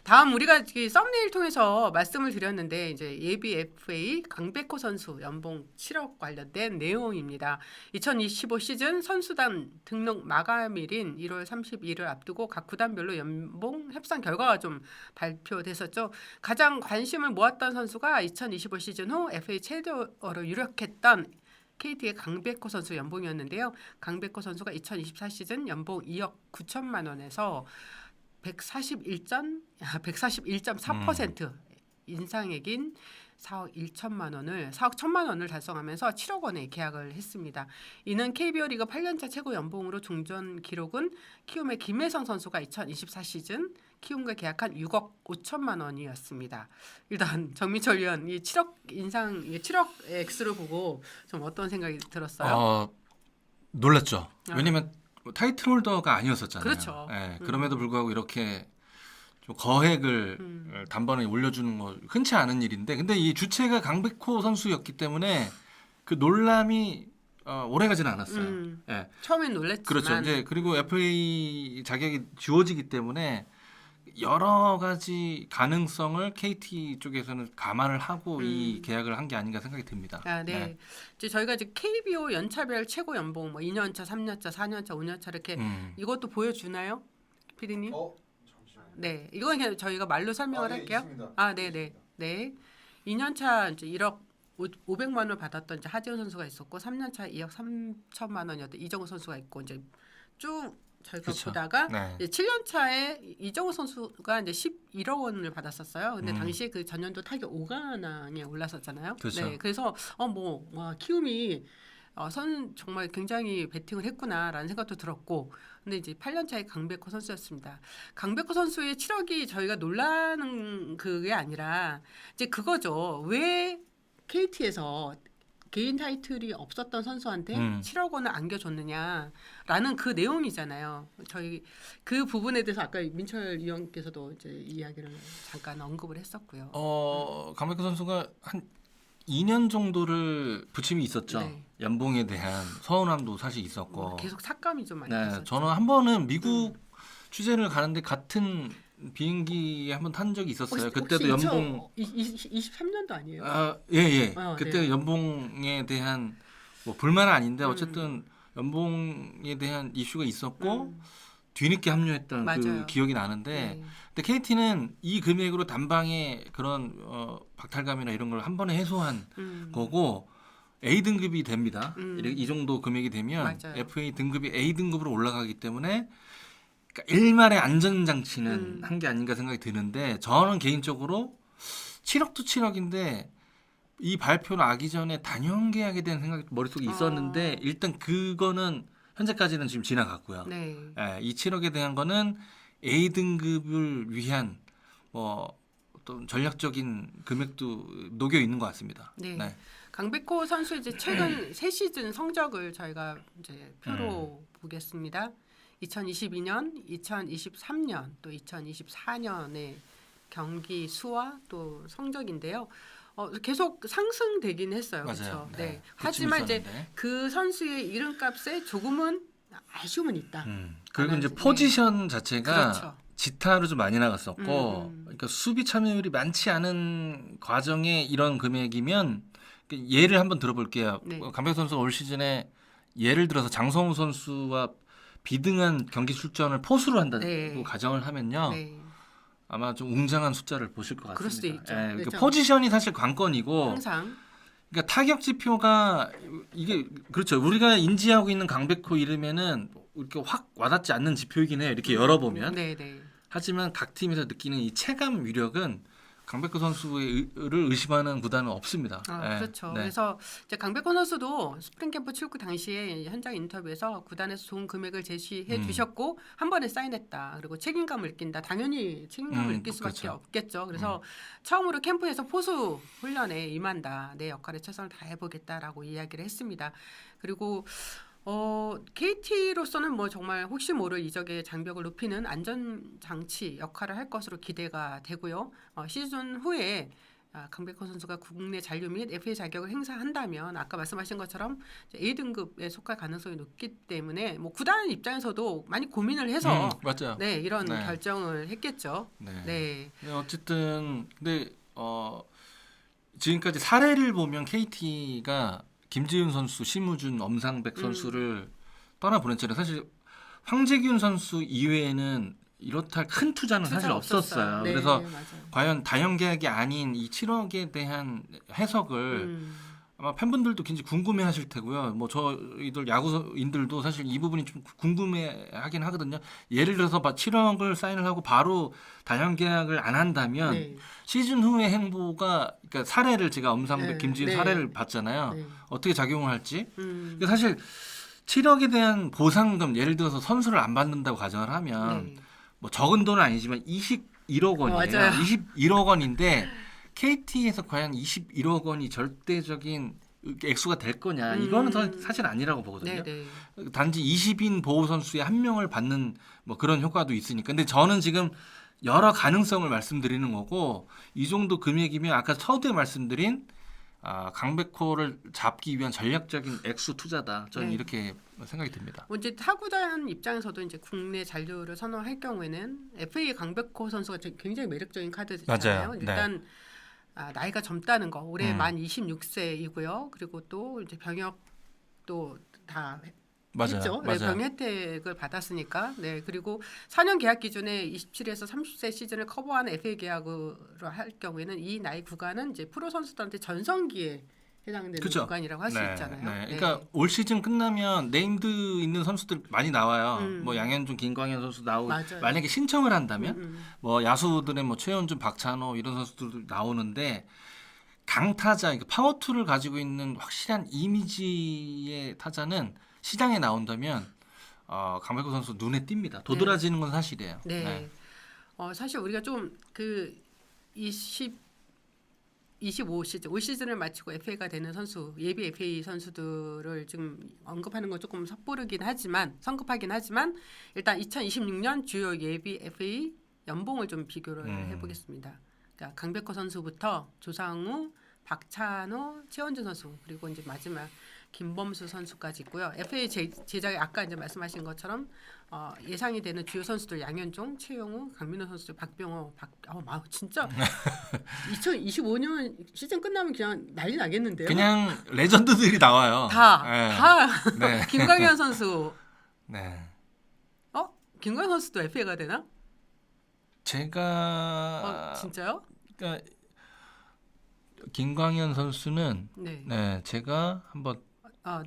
다음 우리가 이 썸네일 통해서 말씀을 드렸는데 이제 예비 FA 강백호 선수 연봉 7억 관련된 내용입니다. 2025 시즌 선수단 등록 마감일인 1월 31일 앞두고 각 구단별로 연봉 협상 결과가 좀 발표됐었죠. 가장 관심을 모았던 선수가 2025 시즌 후 FA 최저로 유력했던 KT의 강백호 선수 연봉이었는데요. 강백호 선수가 2024 시즌 연봉 2억 9천만 원에서 141.4% 인상액인 4억 1천만 원을 달성하면서 7억 원에 계약을 했습니다. 이는 KBO 리그 8년차 최고 연봉으로 종전 기록은 키움의 김혜성 선수가 2024 시즌 키움과 계약한 6억 5천만 원이었습니다. 일단 정민철 위원 이 7억 인상, 7억 X를 보고 좀 어떤 생각이 들었어요? 놀랐죠. 왜냐면 타이틀 홀더가 아니었었잖아요. 그렇죠. 예, 그럼에도 불구하고 이렇게 좀 거액을 단번에 올려주는 거 흔치 않은 일인데, 근데 이 주체가 강백호 선수였기 때문에 그 논란이 오래가지는 않았어요. 예. 처음엔 놀랬지만 그렇죠. 이제 그리고 FA 자격이 주어지기 때문에 여러 가지 가능성을 KT 쪽에서는 감안을 하고 이 계약을 한 게 아닌가 생각이 듭니다. 네. 네. 이제 저희가 이제 KBO 연차별 최고 연봉 뭐 2년차, 3년차, 4년차, 5년차 이렇게 이것도 보여주나요, 피디님? 잠시만요. 네, 이건 그냥 저희가 말로 설명을 네, 할게요. 있습니다. 네. 2년차 이제 1억 500만 원을 받았던 이제 하지원 선수가 있었고, 3년차 2억 3천만 원이었던 이정우 선수가 있고, 이제 쭉 저희가 그렇죠. 보다가 네. 이제 7년차에 이정우 선수가 이제 11억 원을 받았었어요. 근데 당시에 그 전년도 타격 5관왕에 올랐었잖아요. 그렇죠. 네, 그래서 와, 키움이 정말 굉장히 배팅을 했구나라는 생각도 들었고, 근데 이제 8년차의 강백호 선수였습니다. 강백호 선수의 7억이 저희가 놀라는 그게 아니라 이제 그거죠. 왜 KT에서 개인 타이틀이 없었던 선수한테 7억 원을 안겨줬느냐라는 그 내용이잖아요. 저희 그 부분에 대해서 아까 민철 위원께서도 이제 이야기를 잠깐 언급을 했었고요. 강백호 선수가 한 2년 정도를 부침이 있었죠. 네. 연봉에 대한 서운함도 사실 있었고. 계속 삭감이 좀 많이 네, 됐었죠. 저는 한 번은 미국 취재를 가는데 같은 비행기에 한 번 탄 적이 있었어요. 그때도 연봉 23년도 아니에요? 예. 네. 그때 연봉에 대한 뭐 불만은 아닌데 어쨌든 연봉에 대한 이슈가 있었고 뒤늦게 합류했던 그 맞아요. 기억이 나는데, 네. 근데 KT는 이 금액으로 단방에 그런 박탈감이나 이런 걸 한 번에 해소한 거고 A 등급이 됩니다. 이 정도 금액이 되면 맞아요. FA 등급이 A 등급으로 올라가기 때문에 그러니까 일말의 안전장치는 한 게 아닌가 생각이 드는데, 저는 개인적으로 7억도 7억인데 이 발표 나기 전에 단연 계약에 대한 생각이 머릿속에 있었는데 일단 그거는 현재까지는 지금 지나갔고요. 네. 예, 이 7억에 대한 거는 A 등급을 위한 어떤 전략적인 금액도 녹여 있는 것 같습니다. 네. 강백호 선수 이제 최근 새 시즌 성적을 저희가 이제 표로 보겠습니다. 2022년, 2023년, 또 2024년의 경기 수와 또 성적인데요. 계속 상승되긴 했어요. 맞아요. 그렇죠? 네. 네. 하지만 이제 있었는데. 그 선수의 이름값에 조금은 아쉬움은 있다. 그리고 이제 네. 포지션 자체가 그렇죠. 지타로 좀 많이 나갔었고, 그러니까 수비 참여율이 많지 않은 과정에 이런 금액이면, 예를 한번 들어볼게요. 네. 강백호 선수가 올 시즌에 예를 들어서 장성우 선수와 비등한 경기 출전을 포수로 한다고 네. 가정을 하면요, 네. 아마 좀 웅장한 숫자를 보실 것 같습니다. 그럴 수도 있죠. 그러니까 그렇죠. 포지션이 사실 관건이고, 항상 그러니까 타격 지표가 이게 그렇죠. 우리가 인지하고 있는 강백호 이름에는 이렇게 확 와닿지 않는 지표이긴 해요. 이렇게 열어보면. 네. 하지만 각 팀에서 느끼는 이 체감 위력은 강백호 선수를 의심하는 구단은 없습니다. 그렇죠. 네. 그래서 이제 강백호 선수도 스프링 캠프 출구 당시에 현장 인터뷰에서 구단에서 좋은 금액을 제시해 주셨고 한 번에 사인했다. 그리고 책임감을 느낀다. 당연히 책임감을 느낄 수밖에 그렇죠. 없겠죠. 그래서 처음으로 캠프에서 포수 훈련에 임한다. 내 역할에 최선을 다해보겠다라고 이야기를 했습니다. 그리고 KT로서는 뭐 정말 혹시 모를 이적의 장벽을 높이는 안전 장치 역할을 할 것으로 기대가 되고요. 시즌 후에 강백호 선수가 국내 잔류 및 FA 자격을 행사한다면 아까 말씀하신 것처럼 A등급에 속할 가능성이 높기 때문에 뭐 구단 입장에서도 많이 고민을 해서 맞아요. 네, 이런 네. 결정을 했겠죠. 네. 네. 어쨌든 근데 지금까지 사례를 보면 KT가 김지훈 선수, 심우준, 엄상백 선수를 떠나보냈잖아요. 사실 황재균 선수 이외에는 이렇다 할 큰 투자는 사실 없었어요. 네, 그래서 맞아요. 과연 다형 계약이 아닌 이 7억에 대한 해석을 아마 팬분들도 굉장히 궁금해하실 테고요. 뭐 저희들 야구인들도 사실 이 부분이 좀 궁금해하긴 하거든요. 예를 들어서 7억을 사인을 하고 바로 다형 계약을 안 한다면 네. 시즌 후의 행보가 그러니까 사례를 제가 엄상백, 네, 김지훈 네. 사례를 봤잖아요. 네. 어떻게 작용을 할지. 음. 사실 7억에 대한 보상금 예를 들어서 선수를 안 받는다고 가정을 하면 네. 뭐 적은 돈은 아니지만 21억 원이에요. 맞아요. 21억 원인데 KT에서 과연 21억 원이 절대적인 액수가 될 거냐? 이거는 사실 아니라고 보거든요. 네, 네. 단지 20인 보호 선수의 한 명을 받는 뭐 그런 효과도 있으니까. 근데 저는 지금 여러 가능성을 말씀드리는 거고 이 정도 금액이면 아까 서두에 말씀드린 강백호를 잡기 위한 전략적인 액수 투자다. 저는 네. 이렇게 생각이 듭니다. 이제 타구단 입장에서도 이제 국내 잔류를 선호할 경우에는 FA 강백호 선수가 굉장히 매력적인 카드잖아요. 맞아요. 일단 나이가 젊다는 거 올해 음. 만 26세이고요. 그리고 또 이제 병역도 다 맞아요. 했죠. 네, 맞아요. 병 혜택을 받았으니까. 네, 그리고 4년 계약 기준에 27에서 30세 시즌을 커버하는 FA 계약으로 할 경우에는 이 나이 구간은 이제 프로 선수들한테 전성기에 해당되는 그쵸? 구간이라고 할 수 있잖아요. 네. 네. 그러니까 올 시즌 끝나면 네임드 있는 선수들 많이 나와요. 음. 뭐 양현종, 김광현 선수 나오고 맞아요. 만약에 신청을 한다면 음. 뭐 야수들의 뭐 최현준, 박찬호 이런 선수들 나오는데 강타자, 그러니까 파워투를 가지고 있는 확실한 이미지의 타자는 시장에 나온다면 강백호 선수 눈에 띕니다. 도드라지는 건 사실이에요. 네. 사실 우리가 좀 그 25 시즌, 올 시즌을 마치고 FA가 되는 선수, 예비 FA 선수들을 지금 언급하는 건 조금 성급하긴 하지만 일단 2026년 주요 예비 FA 연봉을 좀 비교를 해보겠습니다. 그러니까 강백호 선수부터 조상우, 박찬호, 최원준 선수 그리고 이제 마지막 김범수 선수까지 있고요. FA 제작에 아까 이제 말씀하신 것처럼 예상이 되는 주요 선수들 양현종, 최용우, 강민호 선수들, 박병호, 진짜 2025년 시즌 끝나면 그냥 난리 나겠는데요. 그냥 레전드들이 나와요. 다 네. 김광현 선수. 네. 김광현 선수도 FA가 되나? 제가 진짜요? 그러니까 김광현 선수는 네. 제가 한번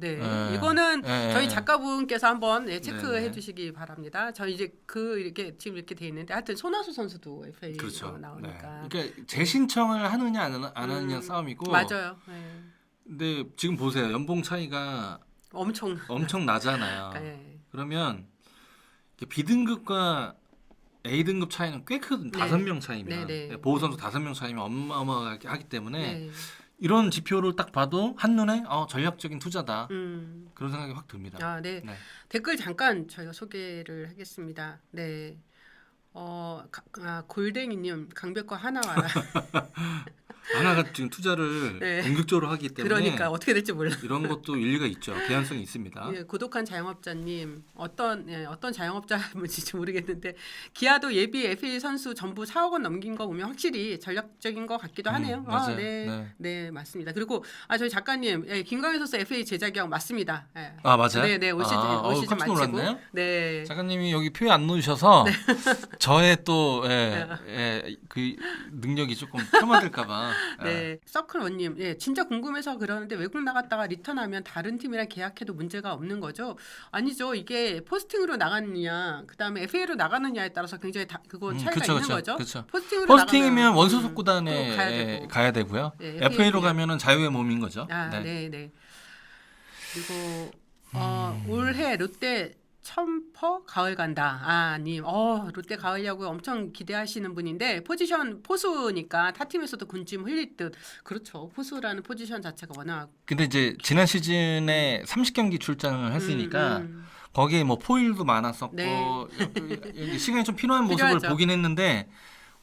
네. 네. 이거는 네. 저희 작가분께서 한번 체크해 네. 주시기 바랍니다. 저희 이제 이렇게 지금 이렇게 돼 있는데 하여튼 손아섭 선수도 FA로 그렇죠. 나오니까. 네. 그러니까 재신청을 하느냐 안 하느냐 싸움이고. 맞아요. 네. 근데 지금 보세요. 연봉 차이가 엄청 나잖아요. 네. 그러면 B등급과 A등급 차이는 꽤 크거든요. 네. 5명 차이면. 네. 보호 선수 5명 차이면 어마어마하게 하기 때문에 네. 이런 지표를 딱 봐도 한눈에 전략적인 투자다. 그런 생각이 확 듭니다. 네. 네. 댓글 잠깐 저희가 소개를 하겠습니다. 네. 골댕이님 강백호 하나 와라. 하나가 지금 투자를 네. 공격적으로 하기 때문에 그러니까 어떻게 될지 몰라. 이런 것도 일리가 있죠. 개연성이 있습니다. 예, 고독한 자영업자님 어떤 자영업자인지 모르겠는데 기아도 예비 FA 선수 전부 4억 원 넘긴 거 보면 확실히 전략적인 것 같기도 하네요. 맞아요. 네, 맞습니다. 그리고 저희 작가님 김광현 선수 FA 제자 계약 맞습니다. 예. 맞아요? 네, 올 시즌 깜짝 마치고. 놀랐네요. 네. 작가님이 여기 표에 안 넣으셔서 저의 또 그 능력이 조금 폄하될까봐. 네, 서클원님, 진짜 궁금해서 그러는데 외국 나갔다가 리턴하면 다른 팀이랑 계약해도 문제가 없는 거죠? 아니죠. 이게 포스팅으로 나가느냐, 그 다음에 FA로 나가느냐에 따라서 굉장히 그건 차이가 있는 거죠. 그쵸. 포스팅으로 포스팅이면 나가면, 원소속 구단에 가야 되고. 가야 되고요. 네, FA로 FA 가면은 자유의 몸인 거죠. 네. 그리고 올해 롯데 첨퍼 가을 간다. 님, 롯데 가을 야구 엄청 기대하시는 분인데 포지션 포수니까 타 팀에서도 군침 흘릴 듯. 그렇죠. 포수라는 포지션 자체가 워낙. 근데 이제 지난 시즌에 30경기 출장을 했으니까 거기에 뭐 포일도 많았었고 네. 시간이 좀 필요한 모습을 필요하죠. 보긴 했는데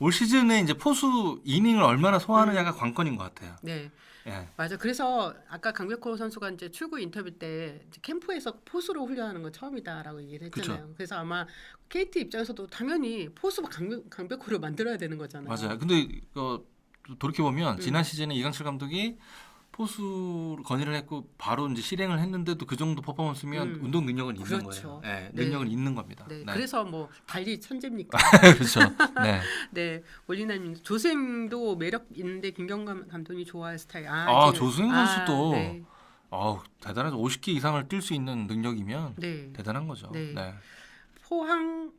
올 시즌에 이제 포수 이닝을 얼마나 소화하느냐가 관건인 것 같아요. 네. 예. 맞아. 그래서 아까 강백호 선수가 이제 출구 인터뷰 때 이제 캠프에서 포수로 훈련하는 건 처음이다라고 얘기를 했잖아요. 그래서 아마 KT 입장에서도 당연히 포수 강백호를 만들어야 되는 거잖아요. 맞아요. 근데 돌이켜 보면 지난 시즌에 이강철 감독이 포수 건의를 했고 바로 이제 실행을 했는데도 그 정도 퍼포먼스면 운동 능력은 있는 그렇죠. 거예요. 네, 네. 능력은 있는 겁니다. 네. 네. 그래서 뭐 달리 천재입니까? 그렇죠. 네. 네. 올리나님 조수행도 매력 있는데 김경감 감독이 좋아할 스타일. 조수행 선수도 네. 대단하죠. 50개 이상을 뛸 수 있는 능력이면 네. 대단한 거죠. 네. 네. 포항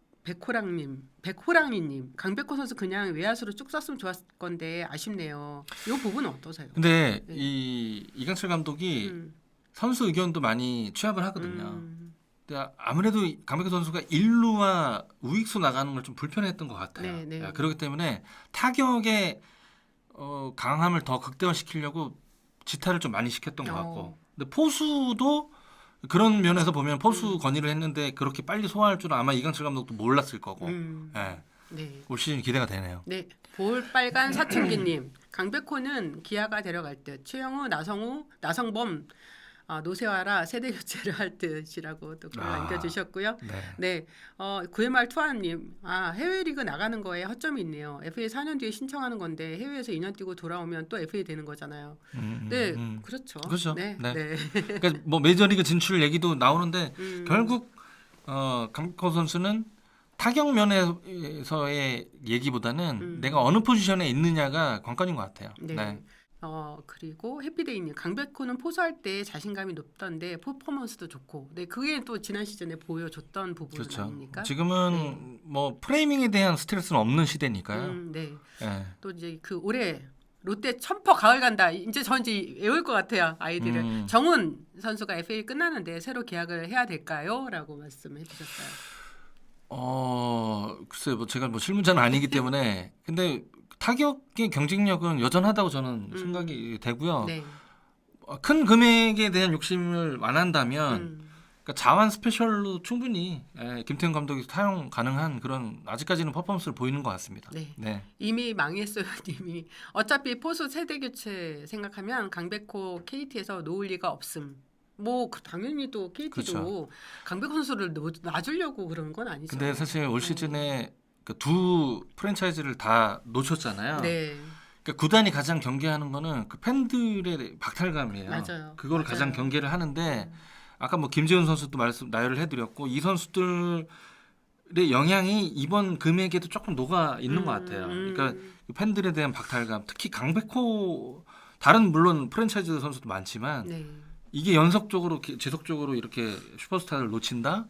백호랑이님, 강백호 선수 그냥 외야수로 쭉 썼으면 좋았을 건데 아쉽네요. 이 부분은 어떠세요? 근데 네. 이강철 감독이 음, 선수 의견도 많이 취합을 하거든요. 음, 근데 아무래도 강백호 선수가 일루와 우익수 나가는 걸 좀 불편했던 것 같아요. 네, 네. 그렇기 때문에 타격의 강함을 더 극대화시키려고 지타를 좀 많이 시켰던 것 같고. 근데 포수도 그런 면에서 보면 포수 건의를 했는데 그렇게 빨리 소화할 줄은 아마 이강철 감독도 몰랐을 거고. 네. 네. 올 시즌 기대가 되네요. 네. 볼빨간 사춘기님, 강백호는 기아가 데려갈 듯. 최영우, 나성범, 노세화라 세대 교체를 할 듯이라고 또 글 남겨주셨고요. 네. 네, 구회말 투아님, 해외 리그 나가는 거에 허점이 있네요. FA 4년 뒤에 신청하는 건데 해외에서 2년 뛰고 돌아오면 또 FA 되는 거잖아요. 네, 그렇죠. 그렇죠. 네, 네. 네. 그러니까 뭐 메이저리그 진출 얘기도 나오는데 결국 강백호 선수는 타격 면에서의 얘기보다는 내가 어느 포지션에 있느냐가 관건인 것 같아요. 네. 네. 그리고 해피데이님, 강백호는 포수할 때 자신감이 높던데 퍼포먼스도 좋고, 네, 그게 또 지난 시즌에 보여줬던 부분 그렇죠. 아닙니까? 지금은 뭐 프레이밍에 대한 스트레스는 없는 시대니까요. 네. 네. 또 이제 그 올해 롯데 첨퍼 가을 간다. 이제 전 이제 외울 것 같아요, 아이들을. 정훈 선수가 FA 끝나는데 새로 계약을 해야 될까요?라고 말씀해 주셨어요. 글쎄 뭐 제가 뭐 실무자는 아니기 때문에 근데 타격의 경쟁력은 여전하다고 저는 생각이 되고요. 네. 큰 금액에 대한 욕심을 안 한다면 그러니까 자완 스페셜로 충분히 김태형 감독이 사용 가능한 그런 아직까지는 퍼포먼스를 보이는 것 같습니다. 네. 네. 이미 망했어요, 님이. 어차피 포수 세대 교체 생각하면 강백호 KT에서 놓을 리가 없음. 뭐 당연히 또 KT도 그렇죠. 강백호 선수를 놔주려고 그런 건 아니죠. 근데 사실 올 시즌에 그 두 프랜차이즈를 다 놓쳤잖아요. 네. 그러니까 구단이 가장 경계하는 거는 그 팬들의 박탈감이에요. 맞아요. 그거를 맞아요. 가장 경계를 하는데 아까 뭐 김재훈 선수도 나열을 해드렸고 이 선수들의 영향이 이번 금액에도 조금 녹아 있는 것 같아요. 그러니까 팬들에 대한 박탈감, 특히 강백호 다른 물론 프랜차이즈 선수도 많지만 네. 이게 연속적으로 지속적으로 이렇게 슈퍼스타를 놓친다?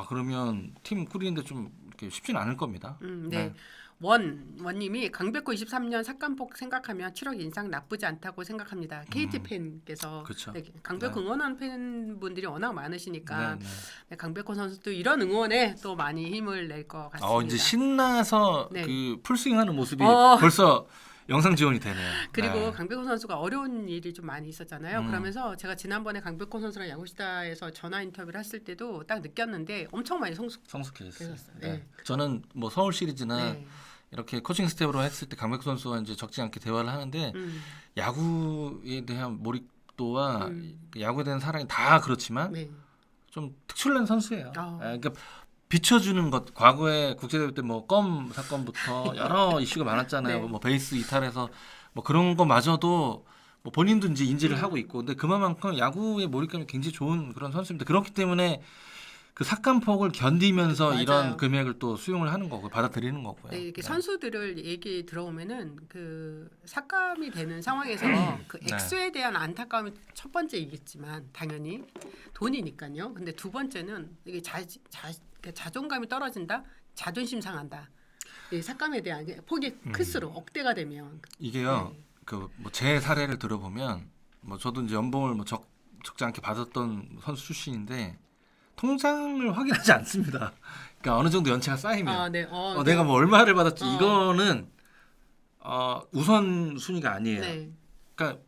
그러면 팀 꾸리는데 좀 이렇게 쉽지는 않을 겁니다. 네. 원님이 강백호 23년 삭감폭 생각하면 7억 인상 나쁘지 않다고 생각합니다. KT 팬께서 그렇죠. 네, 강백호 응원하는 팬분들이 워낙 많으시니까 네. 네, 강백호 선수도 이런 응원에 또 많이 힘을 낼 것 같습니다. 이제 신나서 네. 그 풀스윙하는 모습이 어. 벌써 영상 지원이 되네요. 그리고 네. 강백호 선수가 어려운 일이 좀 많이 있었잖아요. 그러면서 제가 지난번에 강백호 선수랑 야구시다에서 전화 인터뷰를 했을 때도 딱 느꼈는데 엄청 많이 성숙해졌어요. 네. 네. 저는 뭐 서울 시리즈나 네. 이렇게 코칭 스텝으로 했을 때 강백호 선수와 이제 적지 않게 대화를 하는데 야구에 대한 몰입도와 야구에 대한 사랑이 다 그렇지만 네. 좀 특출난 선수예요. 그러니까 비춰주는 것 과거에 국제대회 때 뭐 껌 사건부터 여러 이슈가 많았잖아요. 네. 뭐 베이스 이탈해서 뭐 그런 거마저도 뭐 본인도 이제 인지를 하고 있고 근데 그만큼 야구의 몰입감이 굉장히 좋은 그런 선수입니다. 그렇기 때문에 그 삭감폭을 견디면서 맞아요. 이런 금액을 또 수용을 하는 거고 받아들이는 거고요. 네, 이렇게 선수들을 얘기 들어오면은 그 삭감이 되는 상황에서 그 액수에 대한 안타까움이 첫 번째이겠지만 당연히 돈이니까요. 근데 두 번째는 이게 자존감이 떨어진다, 자존심 상한다. 이 삭감에 대한 폭이 클수록 억대가 되면 이게요. 네. 그 뭐 제 사례를 들어보면 뭐 저도 이제 연봉을 뭐 적지 않게 받았던 선수 출신인데 통장을 확인하지 않습니다. 그러니까 어느 정도 연체가 쌓이면 네. 내가 뭐 얼마를 받았지 이거는 우선 순위가 아니에요. 네. 그러니까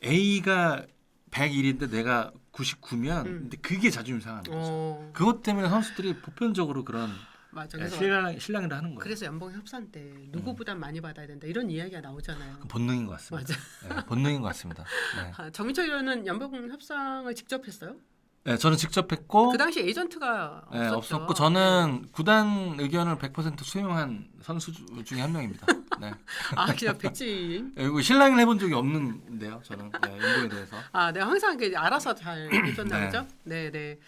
A가 101인데 내가 99면 근데 그게 자존심 상하는 거죠. 그것 때문에 선수들이 보편적으로 그런 맞아. 네, 그래서 신랑이라 하는 거예요. 그래서 연봉 협상 때 누구보다 많이 받아야 된다 이런 이야기가 나오잖아요. 그 본능인 것 같습니다. 맞아. 네, 본능인 것 같습니다. 네. 정민철 의원은 연봉 협상을 직접 했어요? 네, 저는 직접 했고 그 당시 에이전트가 네, 없었죠. 없었고 저는 구단 의견을 100% 수용한 선수 중에 한 명입니다. 네. 그냥 백지. 그리고 신랑을 해본 적이 없는데요. 저는 연봉에 대해서. 내가 항상 알아서 잘 해줬나 네. 보죠? 네.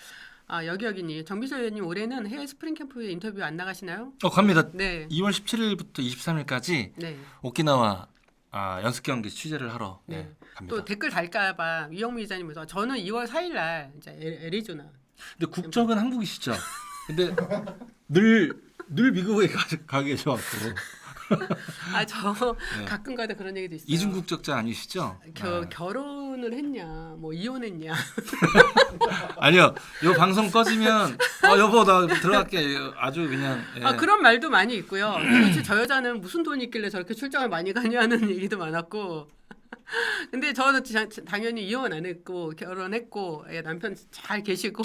여기님 정비서 의원님 올해는 해외 스프링 캠프에 인터뷰 안 나가시나요? 갑니다. 네. 2월 17일부터 23일까지 네. 오키나와 연습 경기 취재를 하러 네. 갑니다. 또 댓글 달까봐 위영미 기자님께서 저는 2월 4일날 이제 애리조나. 근데 국적은 한국이시죠? 근데 늘 미국에 가 계셔갖고 저 네. 가끔가다 그런 얘기도 있어요. 이중 국적자 아니시죠? 네. 결혼을 했냐, 뭐 이혼했냐. 아니요. 요 방송 꺼지면 여보 나 들어갈게. 아주 그냥 그런 말도 많이 있고요. 도대체 저 여자는 무슨 돈이 있길래 저렇게 출장을 많이 가냐는 얘기도 많았고. 근데 저는 당연히 이혼 안 했고 결혼했고 남편 잘 계시고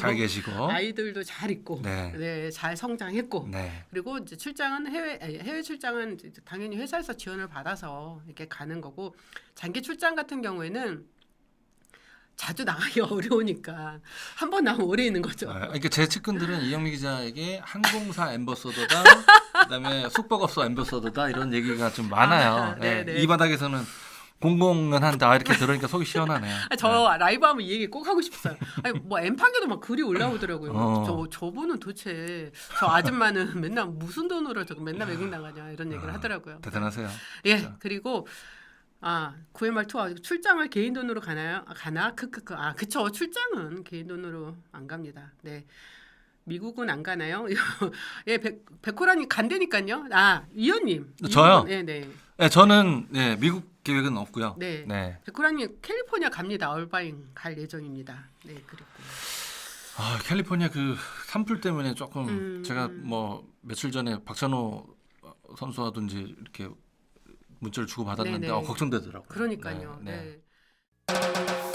아이들도 잘 있고 네. 잘 성장했고 네. 그리고 이제 출장은 해외 출장은 당연히 회사에서 지원을 받아서 이렇게 가는 거고 장기 출장 같은 경우에는 자주 나가기가 어려우니까 한 번 나가면 오래 있는 거죠. 그러니까 제 측근들은 이영미 기자에게 항공사 앰버서더다, 그다음에 숙박업소 앰버서더다 이런 얘기가 좀 많아요. 네. 이 바닥에서는 공공은 한다 이렇게 들으니까 속이 시원하네요. 저 라이브 하면 이 얘기 꼭 하고 싶어요. 뭐 엠팡에도 막 글이 올라오더라고요. 저분은 도대체 저 아줌마는 맨날 무슨 돈으로 저거 맨날 외국 나가냐 이런 얘기를 하더라고요. 대단하세요. 예, 진짜. 그리고 9회 말 투어 출장을 개인 돈으로 가나요? 가나? 그쵸. 출장은 개인 돈으로 안 갑니다. 네. 미국은 안 가나요? 예, 백호라님 간다니까요. 위원님. 저요? 네. 네, 저는 미국 계획은 없고요. 네. 백호라님 캘리포니아 갑니다. 얼바인 갈 예정입니다. 네, 그리고 캘리포니아 그 산불 때문에 조금 제가 뭐 며칠 전에 박찬호 선수와든지 이렇게 문자를 주고 받았는데 네네. 걱정되더라고요. 그러니까요. 네. 네.